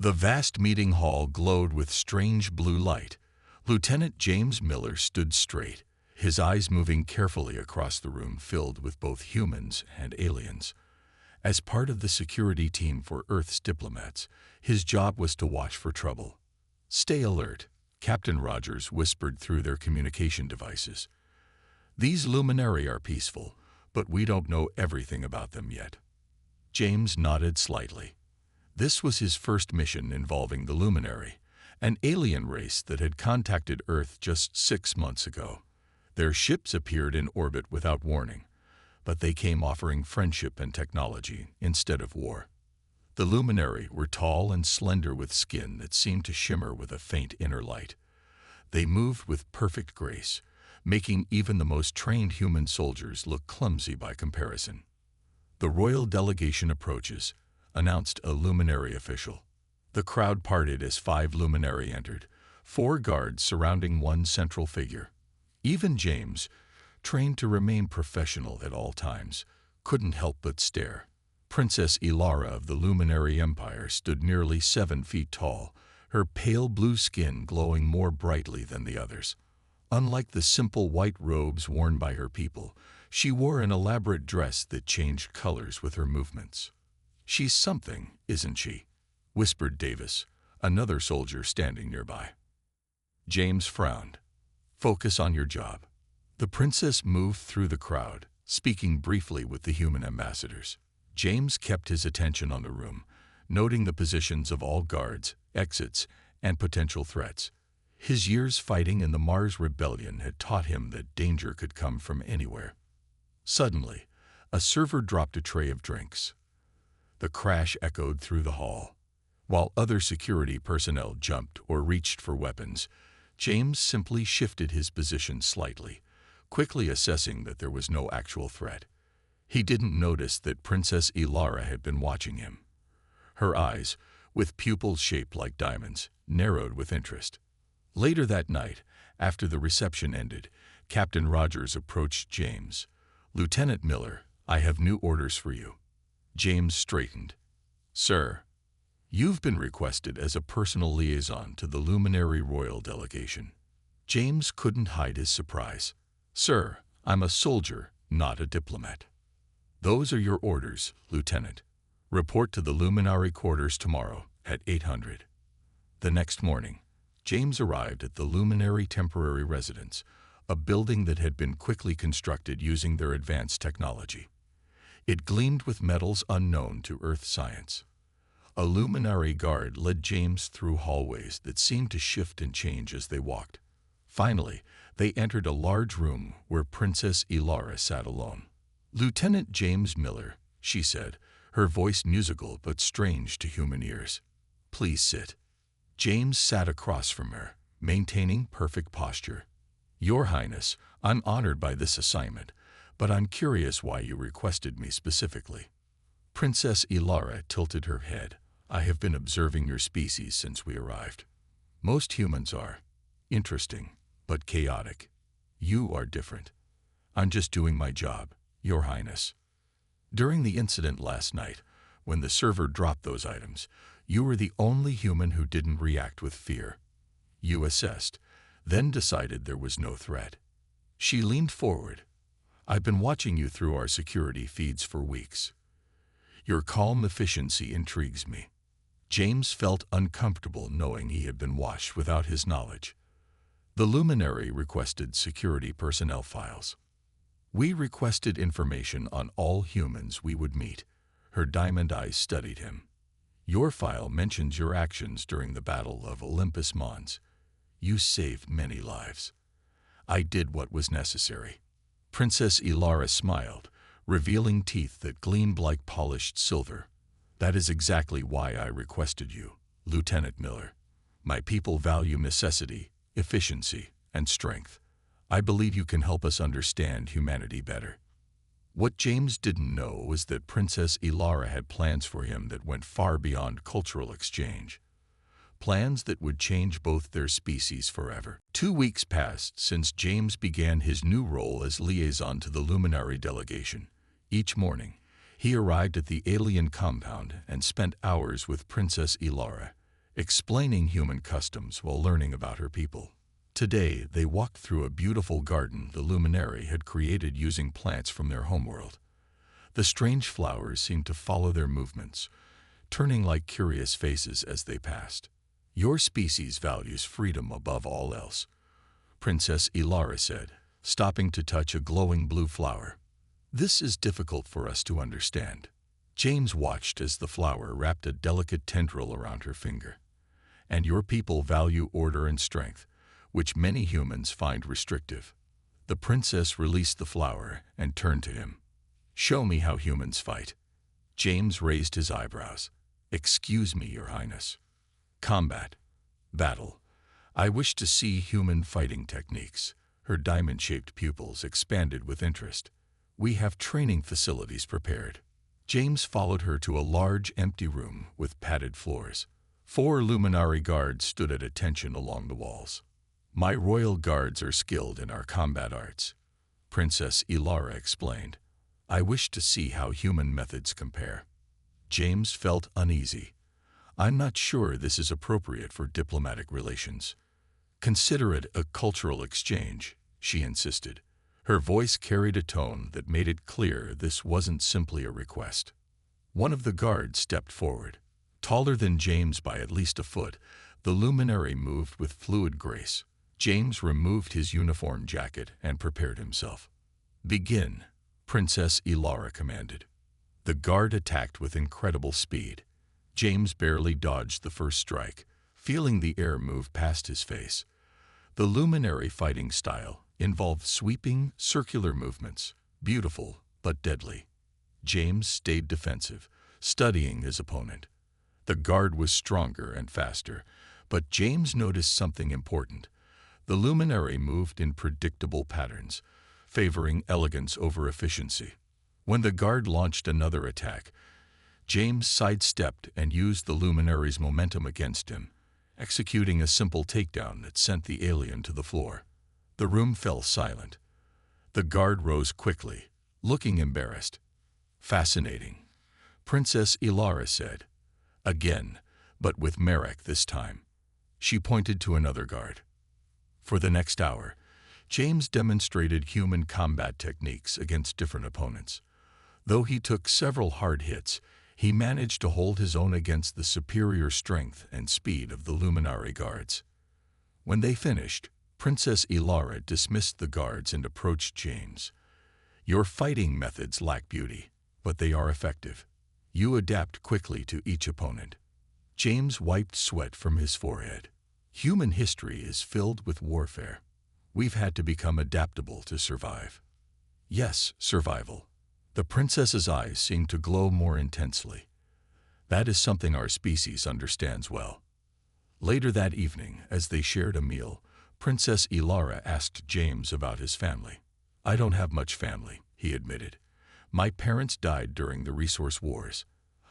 The vast meeting hall glowed with strange blue light. Lieutenant James Miller stood straight, his eyes moving carefully across the room filled with both humans and aliens. As part of the security team for Earth's diplomats, his job was to watch for trouble. "Stay alert," Captain Rogers whispered through their communication devices. "These luminary are peaceful, but we don't know everything about them yet." James nodded slightly. This was his first mission involving the luminary, an alien race that had contacted Earth just 6 months ago. Their ships appeared in orbit without warning, but they came offering friendship and technology instead of war. The luminary were tall and slender with skin that seemed to shimmer with a faint inner light. They moved with perfect grace, making even the most trained human soldiers look clumsy by comparison. "The royal delegation approaches," announced a luminary official. The crowd parted as 5 luminary entered, 4 guards surrounding one central figure. Even James, trained to remain professional at all times, couldn't help but stare. Princess Ilara of the Luminary Empire stood nearly 7 feet tall, her pale blue skin glowing more brightly than the others. Unlike the simple white robes worn by her people, she wore an elaborate dress that changed colors with her movements. "She's something, isn't she?" whispered Davis, another soldier standing nearby. James frowned. "Focus on your job." The princess moved through the crowd, speaking briefly with the human ambassadors. James kept his attention on the room, noting the positions of all guards, exits, and potential threats. His years fighting in the Mars Rebellion had taught him that danger could come from anywhere. Suddenly, a server dropped a tray of drinks. The crash echoed through the hall. While other security personnel jumped or reached for weapons, James simply shifted his position slightly, quickly assessing that there was no actual threat. He didn't notice that Princess Ilara had been watching him. Her eyes, with pupils shaped like diamonds, narrowed with interest. Later that night, after the reception ended, Captain Rogers approached James. "Lieutenant Miller, I have new orders for you." James straightened. "Sir, you've been requested as a personal liaison to the Luminary Royal Delegation." James couldn't hide his surprise. "Sir, I'm a soldier, not a diplomat." "Those are your orders, Lieutenant. Report to the Luminary quarters tomorrow at 800. The next morning, James arrived at the Luminary Temporary Residence, a building that had been quickly constructed using their advanced technology. It gleamed with metals unknown to Earth science. A luminary guard led James through hallways that seemed to shift and change as they walked. Finally, they entered a large room where Princess Ilara sat alone. "Lieutenant James Miller," she said, her voice musical but strange to human ears. "Please sit." James sat across from her, maintaining perfect posture. "Your Highness, I'm honored by this assignment, but I'm curious why you requested me specifically." Princess Ilara tilted her head. "I have been observing your species since we arrived. Most humans are interesting, but chaotic. You are different. I'm just doing my job, Your Highness. During the incident last night, when the server dropped those items, you were the only human who didn't react with fear. You assessed, then decided there was no threat." She leaned forward. "I've been watching you through our security feeds for weeks. Your calm efficiency intrigues me." James felt uncomfortable knowing he had been watched without his knowledge. The luminary requested security personnel files. "We requested information on all humans we would meet." Her diamond eyes studied him. "Your file mentions your actions during the Battle of Olympus Mons. You saved many lives. I did what was necessary." Princess Ilara smiled, revealing teeth that gleamed like polished silver. "That is exactly why I requested you, Lieutenant Miller. My people value necessity, efficiency, and strength. I believe you can help us understand humanity better." What James didn't know was that Princess Ilara had plans for him that went far beyond cultural exchange. Plans that would change both their species forever. 2 weeks passed since James began his new role as liaison to the Luminary Delegation. Each morning, he arrived at the alien compound and spent hours with Princess Ilara, explaining human customs while learning about her people. Today, they walked through a beautiful garden the luminary had created using plants from their homeworld. The strange flowers seemed to follow their movements, turning like curious faces as they passed. "Your species values freedom above all else," Princess Ilara said, stopping to touch a glowing blue flower. "This is difficult for us to understand." James watched as the flower wrapped a delicate tendril around her finger. "And your people value order and strength, which many humans find restrictive." The princess released the flower and turned to him. "Show me how humans fight." James raised his eyebrows. "Excuse me, Your Highness." "Combat. Battle. I wish to see human fighting techniques." Her diamond-shaped pupils expanded with interest. "We have training facilities prepared." James followed her to a large, empty room with padded floors. 4 luminary guards stood at attention along the walls. "My royal guards are skilled in our combat arts," Princess Ilara explained. "I wish to see how human methods compare." James felt uneasy. "I'm not sure this is appropriate for diplomatic relations." "Consider it a cultural exchange," she insisted. Her voice carried a tone that made it clear this wasn't simply a request. One of the guards stepped forward. Taller than James by at least a foot, the luminary moved with fluid grace. James removed his uniform jacket and prepared himself. "Begin," Princess Ilara commanded. The guard attacked with incredible speed. James barely dodged the first strike, feeling the air move past his face. The luminary fighting style involved sweeping, circular movements, beautiful but deadly. James stayed defensive, studying his opponent. The guard was stronger and faster, but James noticed something important. The luminary moved in predictable patterns, favoring elegance over efficiency. When the guard launched another attack, James sidestepped and used the luminary's momentum against him, executing a simple takedown that sent the alien to the floor. The room fell silent. The guard rose quickly, looking embarrassed. "Fascinating," Princess Ilara said. "Again, but with Marek this time." She pointed to another guard. For the next hour, James demonstrated human combat techniques against different opponents. Though he took several hard hits, he managed to hold his own against the superior strength and speed of the luminary guards. When they finished, Princess Ilara dismissed the guards and approached James. "Your fighting methods lack beauty, but they are effective. You adapt quickly to each opponent." James wiped sweat from his forehead. "Human history is filled with warfare. We've had to become adaptable to survive." "Yes, survival." The princess's eyes seemed to glow more intensely. "That is something our species understands well." Later that evening, as they shared a meal, Princess Ilara asked James about his family. "I don't have much family," he admitted. "My parents died during the resource wars.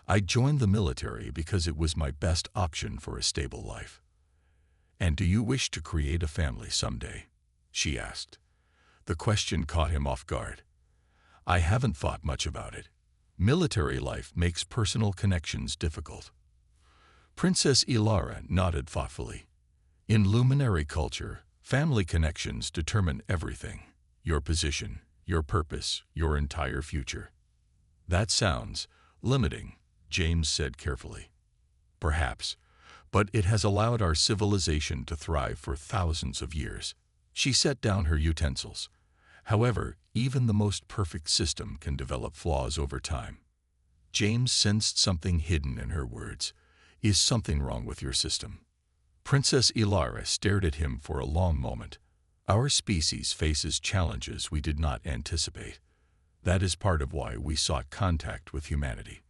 I joined the military because it was my best option for a stable life." "And do you wish to create a family someday?" she asked. The question caught him off guard. "I haven't thought much about it. Military life makes personal connections difficult." Princess Ilara nodded thoughtfully. "In luminary culture, family connections determine everything: your position, your purpose, your entire future." "That sounds limiting," James said carefully. "Perhaps, but it has allowed our civilization to thrive for thousands of years." She set down her utensils. "However, even the most perfect system can develop flaws over time." James sensed something hidden in her words. "Is something wrong with your system?" Princess Ilara stared at him for a long moment. "Our species faces challenges we did not anticipate. That is part of why we sought contact with humanity."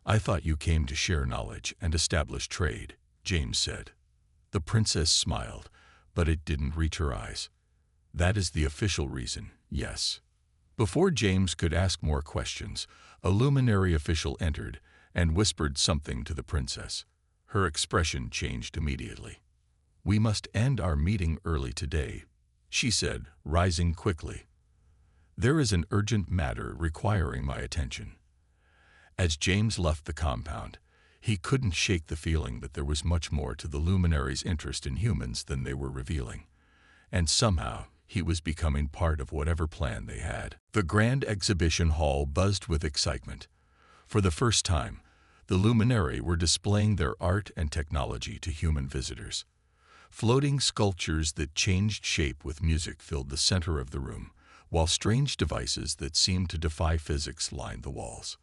"I thought you came to share knowledge and establish trade," James said. The princess smiled, but it didn't reach her eyes. "That is the official reason, yes." Before James could ask more questions, a luminary official entered and whispered something to the princess. Her expression changed immediately. "We must end our meeting early today," she said, rising quickly. "There is an urgent matter requiring my attention." As James left the compound, He couldn't shake the feeling that there was much more to the luminaries' interest in humans than they were revealing, and somehow he was becoming part of whatever plan they had. The grand exhibition hall buzzed with excitement. For the first time, the luminary were displaying their art and technology to human visitors. Floating sculptures that changed shape with music filled the center of the room, while strange devices that seemed to defy physics lined the walls.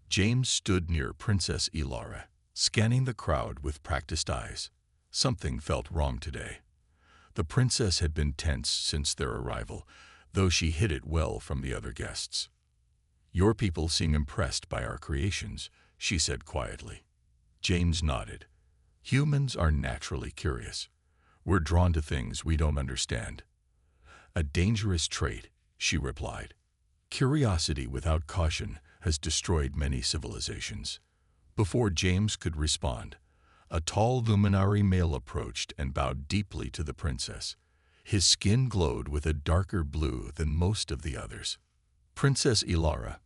James stood near Princess Ilara, scanning the crowd with practiced eyes. Something felt wrong today. The princess had been tense since their arrival, though she hid it well from the other guests. "Your people seem impressed by our creations," she said quietly. James nodded. "Humans are naturally curious. We're drawn to things we don't understand." "A dangerous trait," she replied. "Curiosity without caution has destroyed many civilizations." Before James could respond, a tall luminary male approached and bowed deeply to the princess. His skin glowed with a darker blue than most of the others. "Princess Ilara,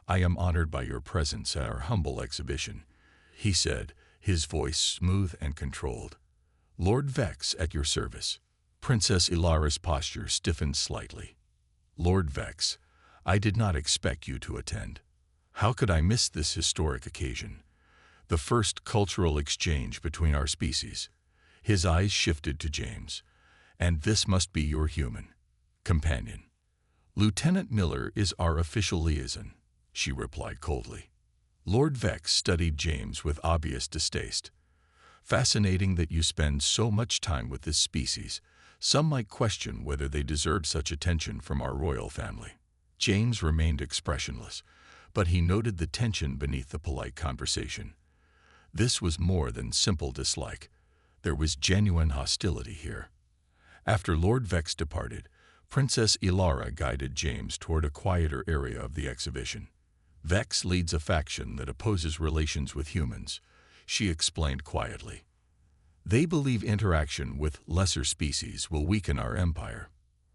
I am honored by your presence at our humble exhibition," he said, his voice smooth and controlled. "Lord Vex at your service." Princess Ilara's posture stiffened slightly. "Lord Vex, I did not expect you to attend. How could I miss this historic occasion? The first cultural exchange between our species." His eyes shifted to James. "And this must be your human companion." "Lieutenant Miller is our official liaison," she replied coldly. Lord Vex studied James with obvious distaste. "Fascinating that you spend so much time with this species. Some might question whether they deserve such attention from our royal family." James remained expressionless, but he noted the tension beneath the polite conversation. This was more than simple dislike. There was genuine hostility here. After Lord Vex departed, Princess Ilara guided James toward a quieter area of the exhibition. "Vex leads a faction that opposes relations with humans," she explained quietly. "They believe interaction with lesser species will weaken our empire."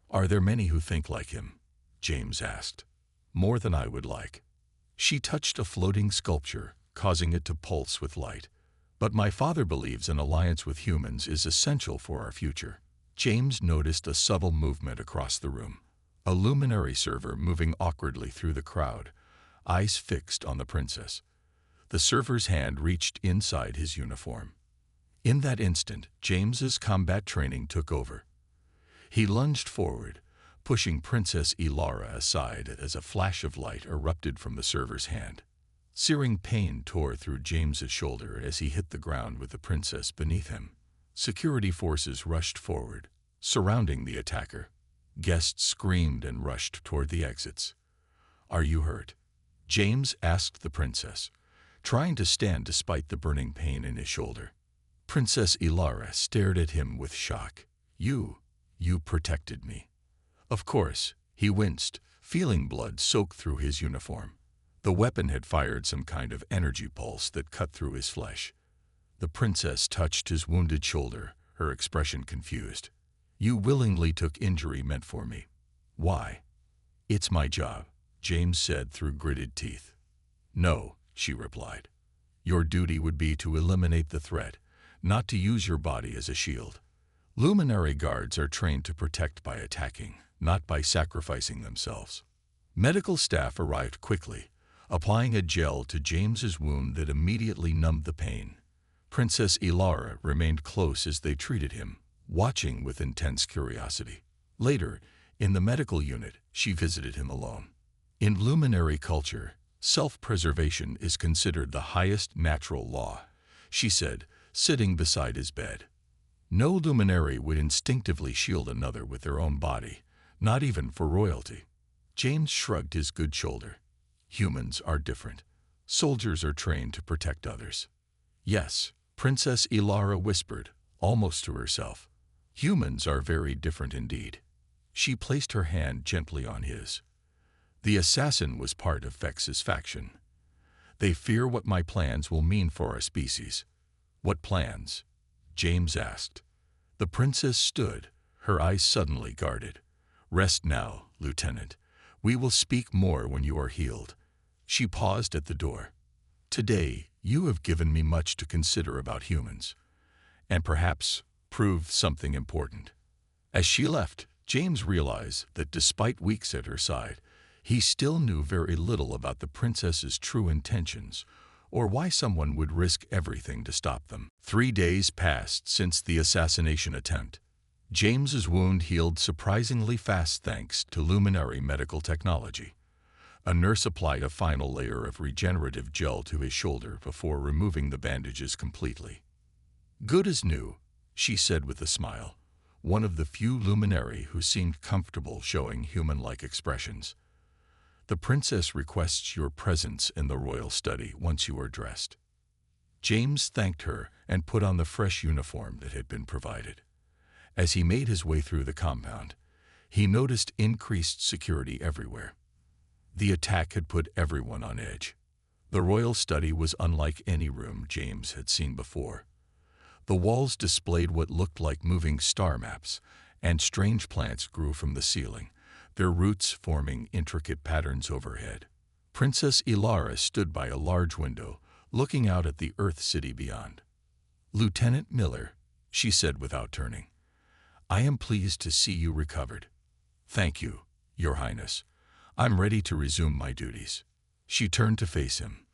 "Are there many who think like him?" James asked. "More than I would like." She touched a floating sculpture, causing it to pulse with light. "But my father believes an alliance with humans is essential for our future." James noticed a subtle movement across the room. A luminary server moving awkwardly through the crowd, eyes fixed on the princess. The server's hand reached inside his uniform. In that instant, James's combat training took over. He lunged forward, pushing Princess Ilara aside as a flash of light erupted from the server's hand. Searing pain tore through James's shoulder as he hit the ground with the princess beneath him. Security forces rushed forward, surrounding the attacker. Guests screamed and rushed toward the exits. "Are you hurt?" James asked the princess, trying to stand despite the burning pain in his shoulder. Princess Ilara stared at him with shock. You protected me." "Of course," he winced, feeling blood soak through his uniform. The weapon had fired some kind of energy pulse that cut through his flesh. The princess touched his wounded shoulder, her expression confused. "You willingly took injury meant for me. Why?" "It's my job," James said through gritted teeth. "No," she replied. "Your duty would be to eliminate the threat, not to use your body as a shield. Luminary guards are trained to protect by attacking, not by sacrificing themselves." Medical staff arrived quickly, applying a gel to James's wound that immediately numbed the pain. Princess Ilara remained close as they treated him, watching with intense curiosity. Later, in the medical unit, she visited him alone. In luminary culture, self-preservation is considered the highest natural law, she said, sitting beside his bed. No luminary would instinctively shield another with their own body, not even for royalty. James shrugged his good shoulder. "Humans are different. Soldiers are trained to protect others." "Yes," Princess Ilara whispered, almost to herself. "Humans are very different indeed." She placed her hand gently on his. "The assassin was part of Vex's faction. They fear what my plans will mean for our species." "What plans?" James asked. The princess stood, her eyes suddenly guarded. "Rest now, Lieutenant. We will speak more when you are healed." She paused at the door. "Today, You have given me much to consider about humans, and perhaps proved something important." As she left, James realized that despite weeks at her side, he still knew very little about the princess's true intentions or why someone would risk everything to stop them. 3 days passed since the assassination attempt. James's wound healed surprisingly fast thanks to luminary medical technology. A nurse applied a final layer of regenerative gel to his shoulder before removing the bandages completely. "Good as new," she said with a smile, one of the few luminary who seemed comfortable showing human-like expressions. "The princess requests your presence in the royal study once you are dressed." James thanked her and put on the fresh uniform that had been provided. As he made his way through the compound, he noticed increased security everywhere. The attack had put everyone on edge. The royal study was unlike any room James had seen before. The walls displayed what looked like moving star maps, and strange plants grew from the ceiling, their roots forming intricate patterns overhead. Princess Ilara stood by a large window, looking out at the Earth City beyond. "Lieutenant Miller," she said without turning, "I am pleased to see you recovered." "Thank you, Your Highness. I'm ready to resume my duties." She turned to face him.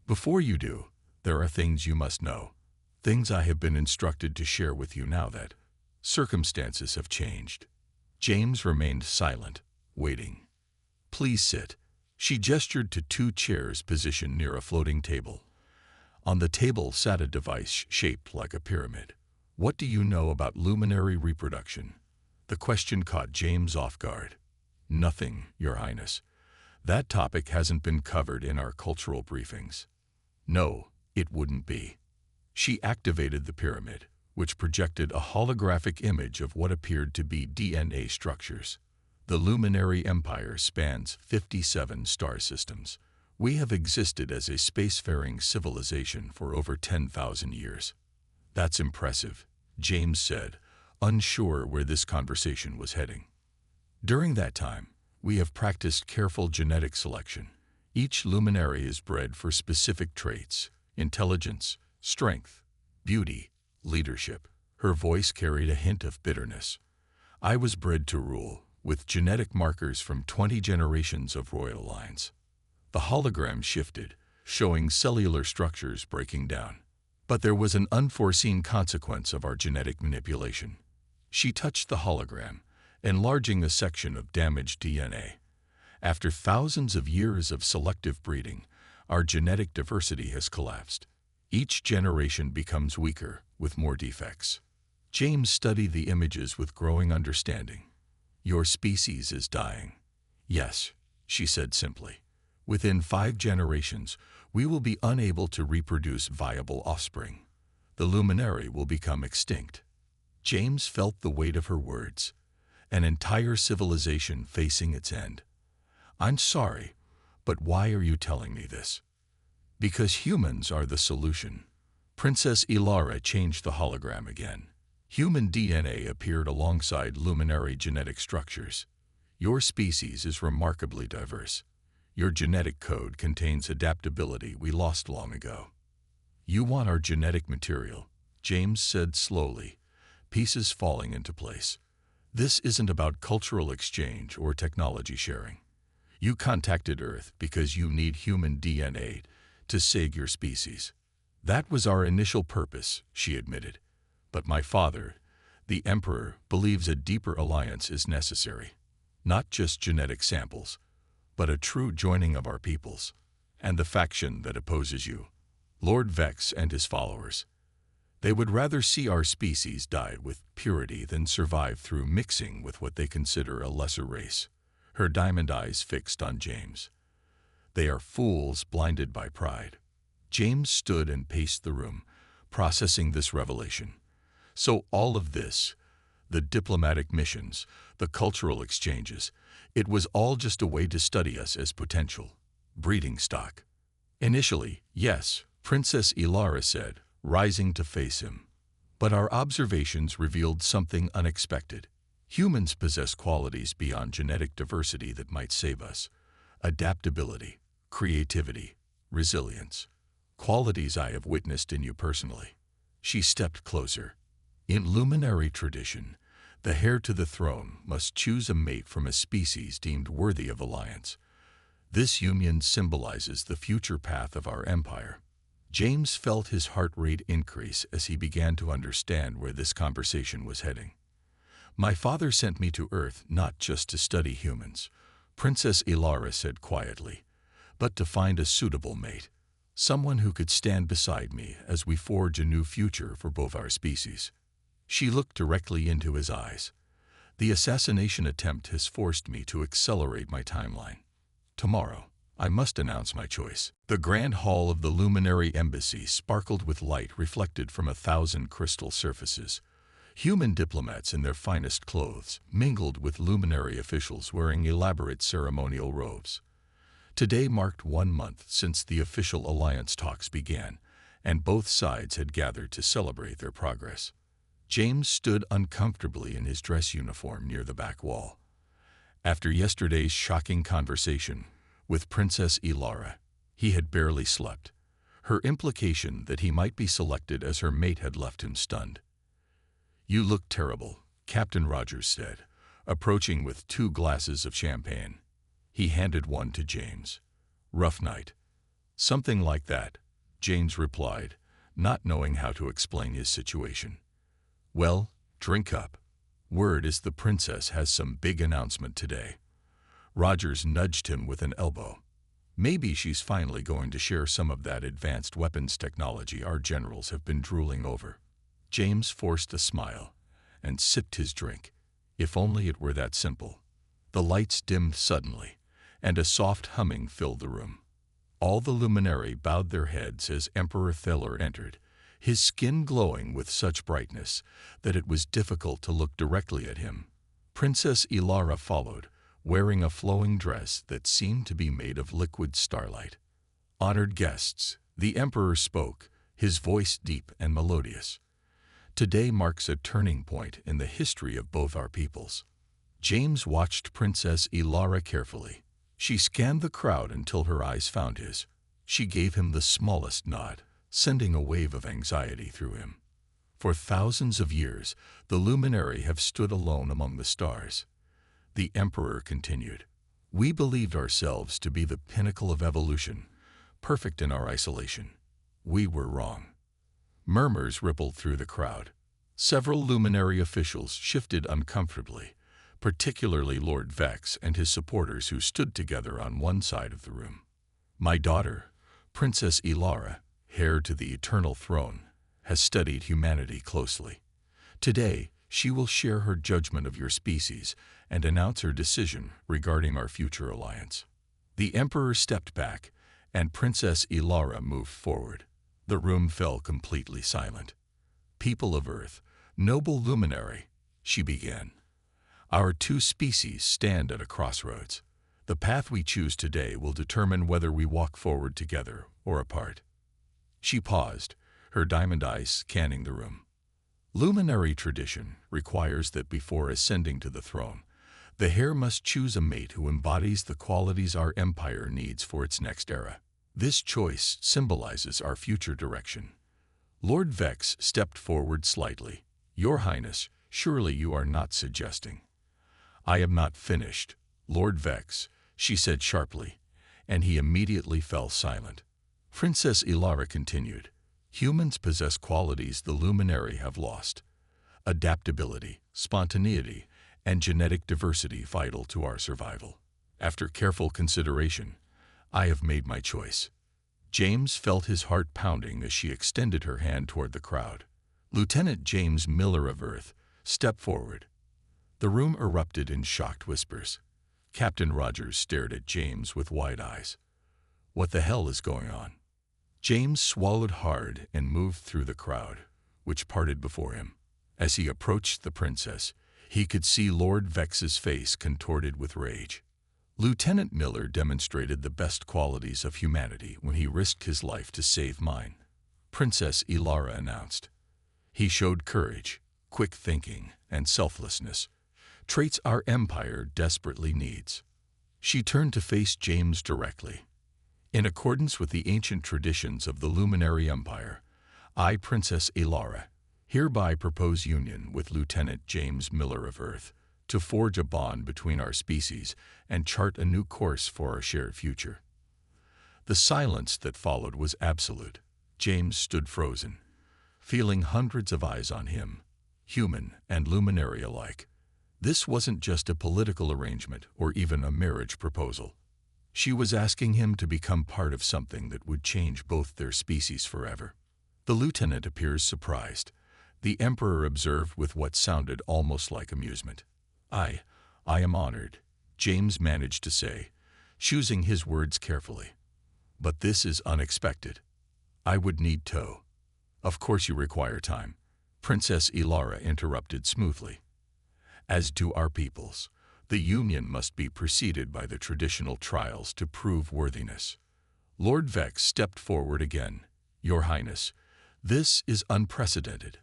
"Before you do, there are things you must know. Things I have been instructed to share with you now that circumstances have changed." James remained silent, waiting. "Please sit." She gestured to 2 chairs positioned near a floating table. On the table sat a device shaped like a pyramid. "What do you know about luminary reproduction?" The question caught James off guard. "Nothing, Your Highness. That topic hasn't been covered in our cultural briefings." "No, it wouldn't be." She activated the pyramid, which projected a holographic image of what appeared to be DNA structures. "The luminary empire spans 57 star systems. We have existed as a spacefaring civilization for over 10,000 years." "That's impressive," James said, unsure where this conversation was heading. "During that time, we have practiced careful genetic selection. Each luminary is bred for specific traits: intelligence, strength, beauty, leadership." Her voice carried a hint of bitterness. "I was bred to rule, with genetic markers from 20 generations of royal lines." The hologram shifted, showing cellular structures breaking down. "But there was an unforeseen consequence of our genetic manipulation." She touched the hologram, enlarging a section of damaged DNA. "After thousands of years of selective breeding, our genetic diversity has collapsed. Each generation becomes weaker, with more defects." James studied the images with growing understanding. "Your species is dying." "Yes," she said simply. "Within 5 generations, we will be unable to reproduce viable offspring. The luminary will become extinct." James felt the weight of her words. An entire civilization facing its end. "I'm sorry, but why are you telling me this?" "Because humans are the solution." Princess Ilara changed the hologram again. Human DNA appeared alongside luminary genetic structures. "Your species is remarkably diverse. Your genetic code contains adaptability we lost long ago." "You want our genetic material," James said slowly, pieces falling into place. "This isn't about cultural exchange or technology sharing. You contacted Earth because you need human DNA to save your species." "That was our initial purpose," she admitted. "But my father, the Emperor, believes a deeper alliance is necessary. Not just genetic samples, but a true joining of our peoples. And the faction that opposes you, Lord Vex and his followers. They would rather see our species die with purity than survive through mixing with what they consider a lesser race." Her diamond eyes fixed on James. "They are fools blinded by pride." James stood and paced the room, processing this revelation. So all of this, the diplomatic missions, the cultural exchanges, it was all just a way to study us as potential breeding stock. "Initially, yes," Princess Ilara said, rising to face him. "But our observations revealed something unexpected. Humans possess qualities beyond genetic diversity that might save us: adaptability, creativity, resilience. qualities I have witnessed in you personally." She stepped closer. In luminary tradition, the heir to the throne must choose a mate from a species deemed worthy of alliance. This union symbolizes the future path of our empire. James felt his heart rate increase as he began to understand where this conversation was heading. "My father sent me to Earth not just to study humans," Princess Ilara said quietly, "but to find a suitable mate, someone who could stand beside me as we forge a new future for both our species." She looked directly into his eyes. "The assassination attempt has forced me to accelerate my timeline. Tomorrow, I must announce my choice." The grand hall of the Luminary Embassy sparkled with light reflected from 1,000 crystal surfaces. Human diplomats in their finest clothes mingled with luminary officials wearing elaborate ceremonial robes. Today marked 1 month since the official alliance talks began, and both sides had gathered to celebrate their progress. James stood uncomfortably in his dress uniform near the back wall. After yesterday's shocking conversation with Princess Ilara, he had barely slept. Her implication that he might be selected as her mate had left him stunned. "You look terrible," Captain Rogers said, approaching with 2 glasses of champagne. He handed one to James. "Rough night." "Something like that," James replied, not knowing how to explain his situation. "Well, drink up. Word is the princess has some big announcement today." Rogers nudged him with an elbow. "Maybe she's finally going to share some of that advanced weapons technology our generals have been drooling over." James forced a smile and sipped his drink. If only it were that simple. The lights dimmed suddenly, and a soft humming filled the room. All the luminary bowed their heads as Emperor Thaler entered, his skin glowing with such brightness that it was difficult to look directly at him. Princess Ilara followed, wearing a flowing dress that seemed to be made of liquid starlight. "Honored guests," the Emperor spoke, his voice deep and melodious. "Today marks a turning point in the history of both our peoples." James watched Princess Ilara carefully. She scanned the crowd until her eyes found his. She gave him the smallest nod, sending a wave of anxiety through him. For thousands of years, the luminary have stood alone among the stars. The Emperor continued. "We believed ourselves to be the pinnacle of evolution, perfect in our isolation. We were wrong." Murmurs rippled through the crowd. Several luminary officials shifted uncomfortably, particularly Lord Vex and his supporters who stood together on one side of the room. "My daughter, Princess Ilara, heir to the eternal throne, has studied humanity closely. Today, she will share her judgment of your species and announce her decision regarding our future alliance." The Emperor stepped back, and Princess Ilara moved forward. The room fell completely silent. "People of Earth, noble luminary," she began. "Our 2 species stand at a crossroads. The path we choose today will determine whether we walk forward together or apart." She paused, her diamond eyes scanning the room. "Luminary tradition requires that before ascending to the throne, the heir must choose a mate who embodies the qualities our empire needs for its next era. This choice symbolizes our future direction." Lord Vex stepped forward slightly. "Your Highness, surely you are not suggesting—" "I am not finished, Lord Vex," she said sharply, and he immediately fell silent. Princess Ilara continued. "Humans possess qualities the luminary have lost. Adaptability, spontaneity, and genetic diversity vital to our survival. After careful consideration, I have made my choice." James felt his heart pounding as she extended her hand toward the crowd. Lieutenant James Miller of Earth stepped forward. The room erupted in shocked whispers. Captain Rogers stared at James with wide eyes. "What the hell is going on?" James swallowed hard and moved through the crowd, which parted before him. As he approached the princess, he could see Lord Vex's face contorted with rage. Lieutenant Miller demonstrated the best qualities of humanity when he risked his life to save mine, Princess Ilara announced. "He showed courage, quick thinking, and selflessness, traits our empire desperately needs." She turned to face James directly. In accordance with the ancient traditions of the Luminary Empire, I, Princess Elara, hereby propose union with Lieutenant James Miller of Earth to forge a bond between our species and chart a new course for our shared future. The silence that followed was absolute. James stood frozen, feeling hundreds of eyes on him, human and luminary alike. This wasn't just a political arrangement or even a marriage proposal. She was asking him to become part of something that would change both their species forever. The lieutenant appears surprised. The Emperor observed with what sounded almost like amusement. I am honored, James managed to say, choosing his words carefully. But this is unexpected. I would need tow. Of course you require time, Princess Elara interrupted smoothly. As do our peoples, the union must be preceded by the traditional trials to prove worthiness. Lord Vex stepped forward again. Your Highness, this is unprecedented.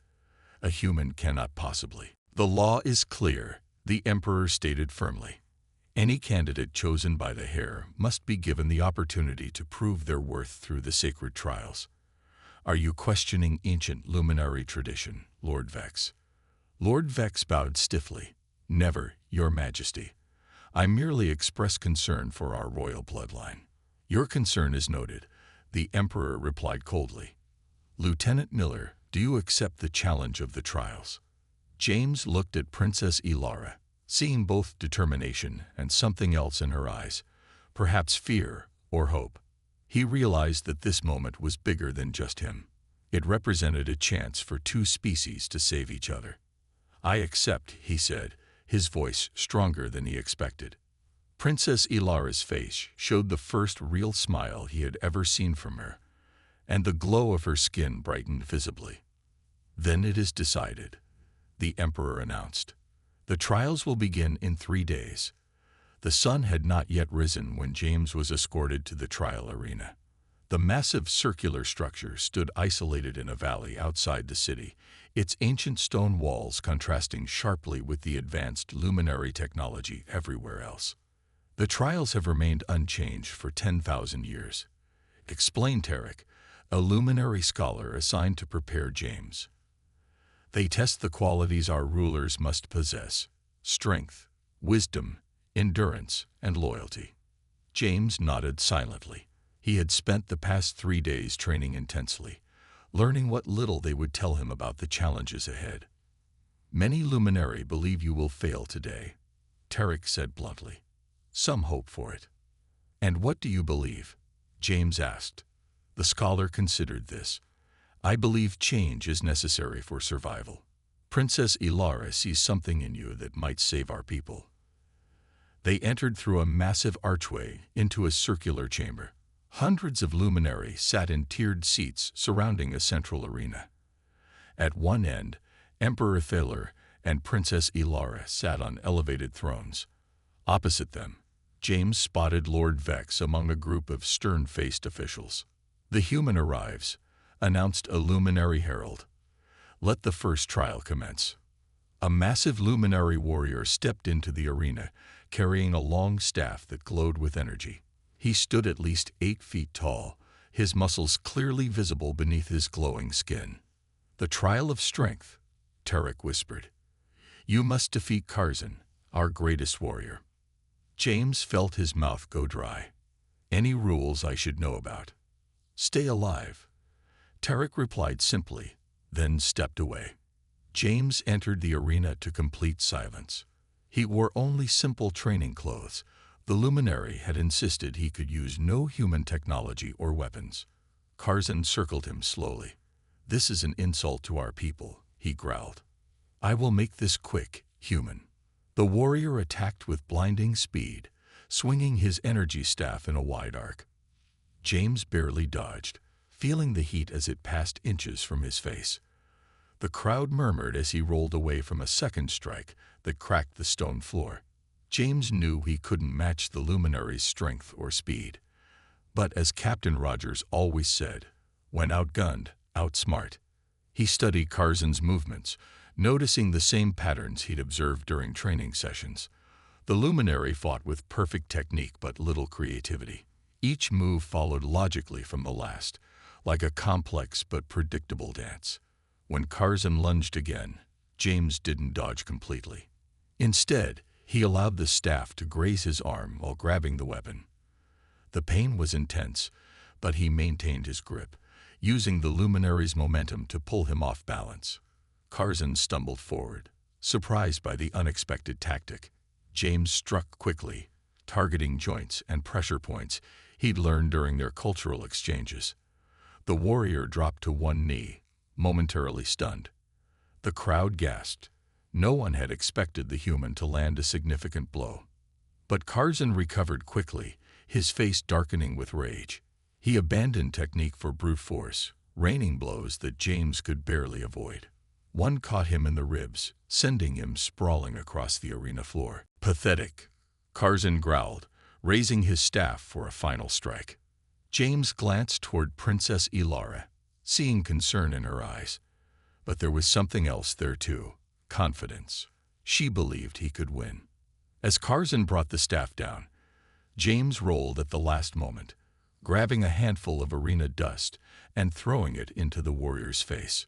A human cannot possibly. The law is clear, the Emperor stated firmly. Any candidate chosen by the heir must be given the opportunity to prove their worth through the sacred trials. Are you questioning ancient luminary tradition, Lord Vex? Lord Vex bowed stiffly. Never, Your Majesty. I merely express concern for our royal bloodline. Your concern is noted, the Emperor replied coldly. Lieutenant Miller, do you accept the challenge of the trials? James looked at Princess Elara, seeing both determination and something else in her eyes, perhaps fear or hope. He realized that this moment was bigger than just him. It represented a chance for two species to save each other. I accept, he said, his voice stronger than he expected. Princess Elara's face showed the first real smile he had ever seen from her, and the glow of her skin brightened visibly. Then it is decided, the Emperor announced. The trials will begin in 3 days. The sun had not yet risen when James was escorted to the trial arena. The massive circular structure stood isolated in a valley outside the city, its ancient stone walls contrasting sharply with the advanced luminary technology everywhere else. The trials have remained unchanged for 10,000 years, explained Tarek, a luminary scholar assigned to prepare James. They test the qualities our rulers must possess: strength, wisdom, endurance, and loyalty. James nodded silently. He had spent the past 3 days training intensely, learning what little they would tell him about the challenges ahead. Many luminary believe you will fail today, Tarek said bluntly. Some hope for it. And what do you believe? James asked. The scholar considered this. I believe change is necessary for survival. Princess Elara sees something in you that might save our people. They entered through a massive archway into a circular chamber. Hundreds of luminary sat in tiered seats surrounding a central arena. At one end, Emperor Thaler and Princess Elara sat on elevated thrones. Opposite them, James spotted Lord Vex among a group of stern-faced officials. The human arrives, announced a luminary herald. Let the first trial commence. A massive luminary warrior stepped into the arena, carrying a long staff that glowed with energy. He stood at least 8 feet tall, his muscles clearly visible beneath his glowing skin. The trial of strength, Tarek whispered. You must defeat Karzan, our greatest warrior. James felt his mouth go dry. Any rules I should know about? Stay alive. Tarek replied simply, then stepped away. James entered the arena to complete silence. He wore only simple training clothes. The luminary had insisted he could use no human technology or weapons. Karzan circled him slowly. This is an insult to our people, he growled. I will make this quick, human. The warrior attacked with blinding speed, swinging his energy staff in a wide arc. James barely dodged, feeling the heat as it passed inches from his face. The crowd murmured as he rolled away from a second strike that cracked the stone floor. James knew he couldn't match the luminary's strength or speed. But as Captain Rogers always said, when outgunned, outsmart. He studied Karzan's movements, noticing the same patterns he'd observed during training sessions. The luminary fought with perfect technique but little creativity. Each move followed logically from the last, like a complex but predictable dance. When Curzon lunged again, James didn't dodge completely. Instead, he allowed the staff to graze his arm while grabbing the weapon. The pain was intense, but he maintained his grip, using the luminary's momentum to pull him off balance. Curzon stumbled forward, surprised by the unexpected tactic. James struck quickly, targeting joints and pressure points he'd learned during their cultural exchanges. The warrior dropped to one knee, momentarily stunned. The crowd gasped. No one had expected the human to land a significant blow. But Curzon recovered quickly, his face darkening with rage. He abandoned technique for brute force, raining blows that James could barely avoid. One caught him in the ribs, sending him sprawling across the arena floor. Pathetic, Curzon growled, raising his staff for a final strike. James glanced toward Princess Ilara, seeing concern in her eyes. But there was something else there too, confidence. She believed he could win. As Curzon brought the staff down, James rolled at the last moment, grabbing a handful of arena dust and throwing it into the warrior's face.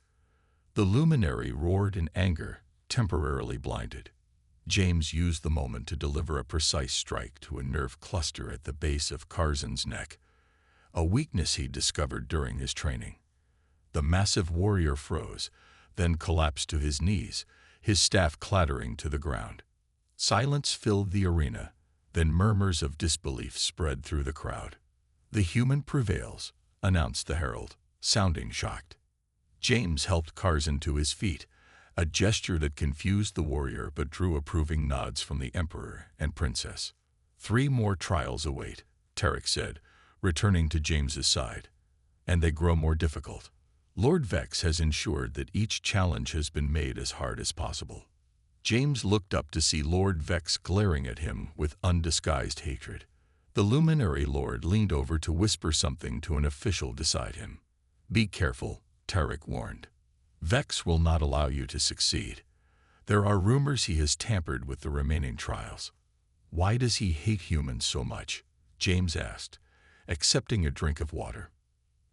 The luminary roared in anger, temporarily blinded. James used the moment to deliver a precise strike to a nerve cluster at the base of Curzon's neck, a weakness he discovered during his training. The massive warrior froze, then collapsed to his knees, his staff clattering to the ground. Silence filled the arena, then murmurs of disbelief spread through the crowd. "The human prevails," announced the herald, sounding shocked. James helped Curzon to his feet, a gesture that confused the warrior but drew approving nods from the Emperor and Princess. "3 more trials await," Tarek said, returning to James's side. "And they grow more difficult. Lord Vex has ensured that each challenge has been made as hard as possible." James looked up to see Lord Vex glaring at him with undisguised hatred. The luminary lord leaned over to whisper something to an official beside him. "Be careful," Tarek warned. "Vex will not allow you to succeed. There are rumors he has tampered with the remaining trials." "Why does he hate humans so much?" James asked, accepting a drink of water.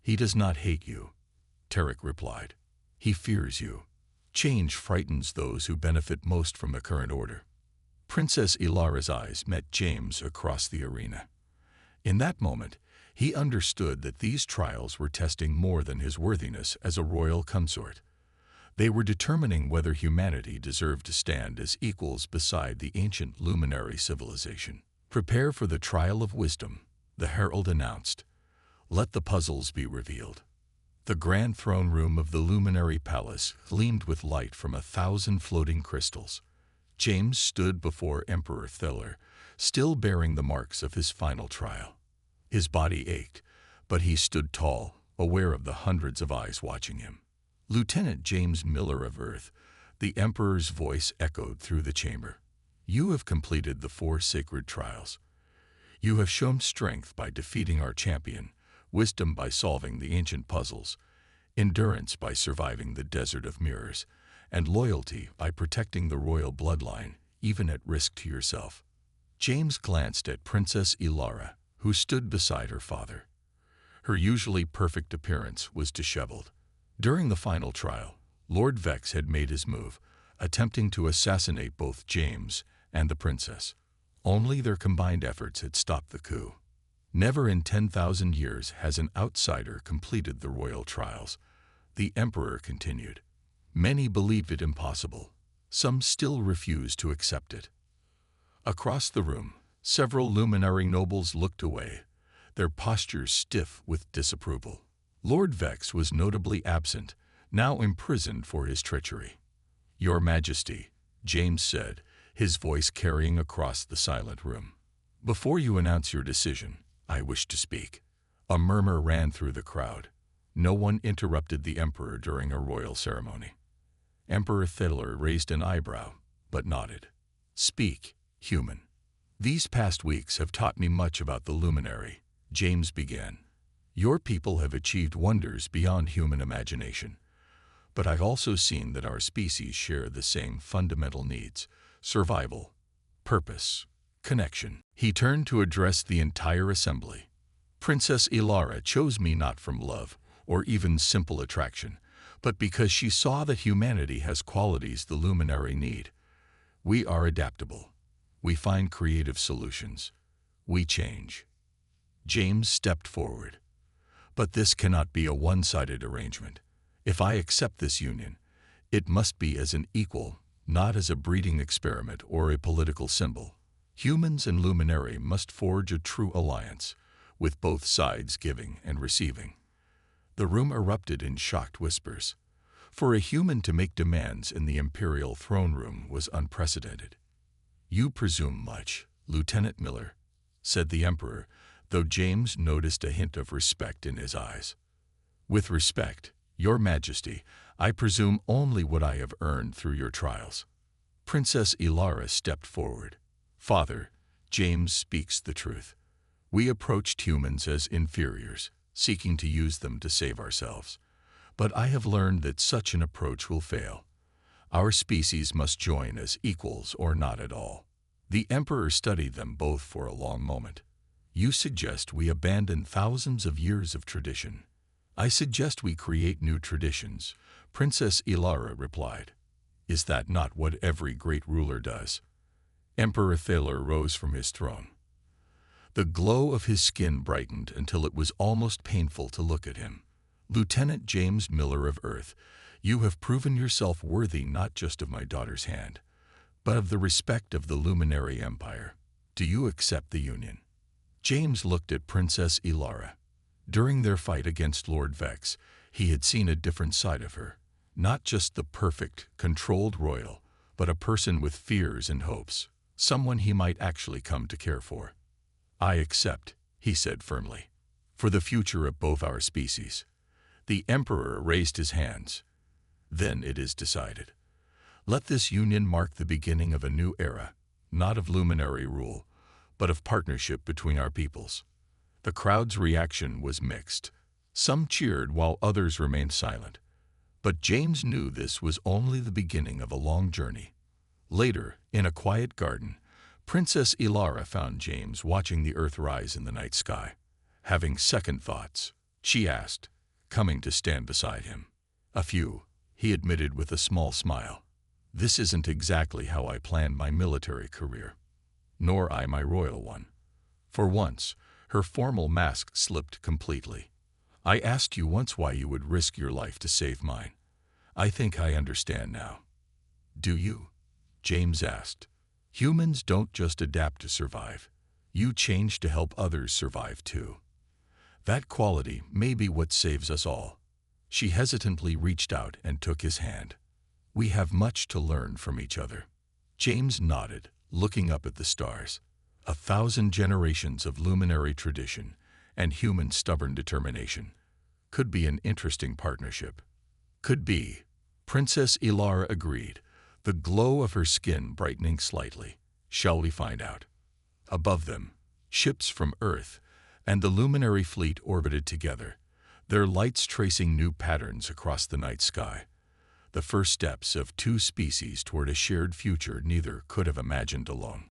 "He does not hate you," Tarek replied. "He fears you. Change frightens those who benefit most from the current order." Princess Ilara's eyes met James across the arena. In that moment, he understood that these trials were testing more than his worthiness as a royal consort. They were determining whether humanity deserved to stand as equals beside the ancient luminary civilization. "Prepare for the trial of wisdom," the herald announced. "Let the puzzles be revealed." The grand throne room of the luminary palace gleamed with light from 1,000 floating crystals. James stood before Emperor Theller, still bearing the marks of his final trial. His body ached, but he stood tall, aware of the hundreds of eyes watching him. "Lieutenant James Miller of Earth," the Emperor's voice echoed through the chamber. "You have completed the 4 sacred trials. You have shown strength by defeating our champion, wisdom by solving the ancient puzzles, endurance by surviving the desert of mirrors, and loyalty by protecting the royal bloodline, even at risk to yourself." James glanced at Princess Ilara, who stood beside her father. Her usually perfect appearance was disheveled. During the final trial, Lord Vex had made his move, attempting to assassinate both James and the princess. Only their combined efforts had stopped the coup. Never in 10,000 years has an outsider completed the royal trials, the Emperor continued. Many believed it impossible. Some still refused to accept it. Across the room, several luminary nobles looked away, their postures stiff with disapproval. Lord Vex was notably absent, now imprisoned for his treachery. "Your Majesty," James said, his voice carrying across the silent room. "Before you announce your decision, I wish to speak." A murmur ran through the crowd. No one interrupted the Emperor during a royal ceremony. Emperor Theller raised an eyebrow, but nodded. "Speak, human." "These past weeks have taught me much about the luminary," James began. "Your people have achieved wonders beyond human imagination. But I've also seen that our species share the same fundamental needs: survival, purpose, connection." He turned to address the entire assembly. Princess Ilara chose me not from love, or even simple attraction, but because she saw that humanity has qualities the luminary need. We are adaptable. We find creative solutions. We change. James stepped forward. But this cannot be a one-sided arrangement. If I accept this union, it must be as an equal, not as a breeding experiment or a political symbol. Humans and luminary must forge a true alliance, with both sides giving and receiving. The room erupted in shocked whispers. For a human to make demands in the imperial throne room was unprecedented. "You presume much, Lieutenant Miller," said the Emperor, though James noticed a hint of respect in his eyes. "With respect, Your Majesty, I presume only what I have earned through your trials." Princess Ilara stepped forward. "Father, James speaks the truth. We approached humans as inferiors, seeking to use them to save ourselves. But I have learned that such an approach will fail. Our species must join as equals or not at all." The Emperor studied them both for a long moment. "You suggest we abandon thousands of years of tradition. I suggest we create new traditions," Princess Ilara replied. "Is that not what every great ruler does?" Emperor Thaler rose from his throne. The glow of his skin brightened until it was almost painful to look at him. "Lieutenant James Miller of Earth, you have proven yourself worthy not just of my daughter's hand, but of the respect of the Luminary Empire. Do you accept the union?" James looked at Princess Ilara. During their fight against Lord Vex, he had seen a different side of her. Not just the perfect, controlled royal, but a person with fears and hopes, someone he might actually come to care for. "I accept," he said firmly, "for the future of both our species." The Emperor raised his hands. "Then it is decided. Let this union mark the beginning of a new era, not of luminary rule, but of partnership between our peoples." The crowd's reaction was mixed. Some cheered while others remained silent. But James knew this was only the beginning of a long journey. Later, in a quiet garden, Princess Ilara found James watching the earth rise in the night sky. Having second thoughts, she asked, coming to stand beside him. "A few," he admitted with a small smile. "This isn't exactly how I planned my military career, nor I my royal one." For once, her formal mask slipped completely. "I asked you once why you would risk your life to save mine. I think I understand now." "Do you?" James asked. "Humans don't just adapt to survive. You change to help others survive too. That quality may be what saves us all." She hesitantly reached out and took his hand. "We have much to learn from each other." James nodded, looking up at the stars. 1,000 generations of luminary tradition and human stubborn determination. Could be an interesting partnership. "Could be," Princess Ilara agreed, the glow of her skin brightening slightly. "Shall we find out?" Above them, ships from Earth and the luminary fleet orbited together, their lights tracing new patterns across the night sky. The first steps of two species toward a shared future neither could have imagined alone.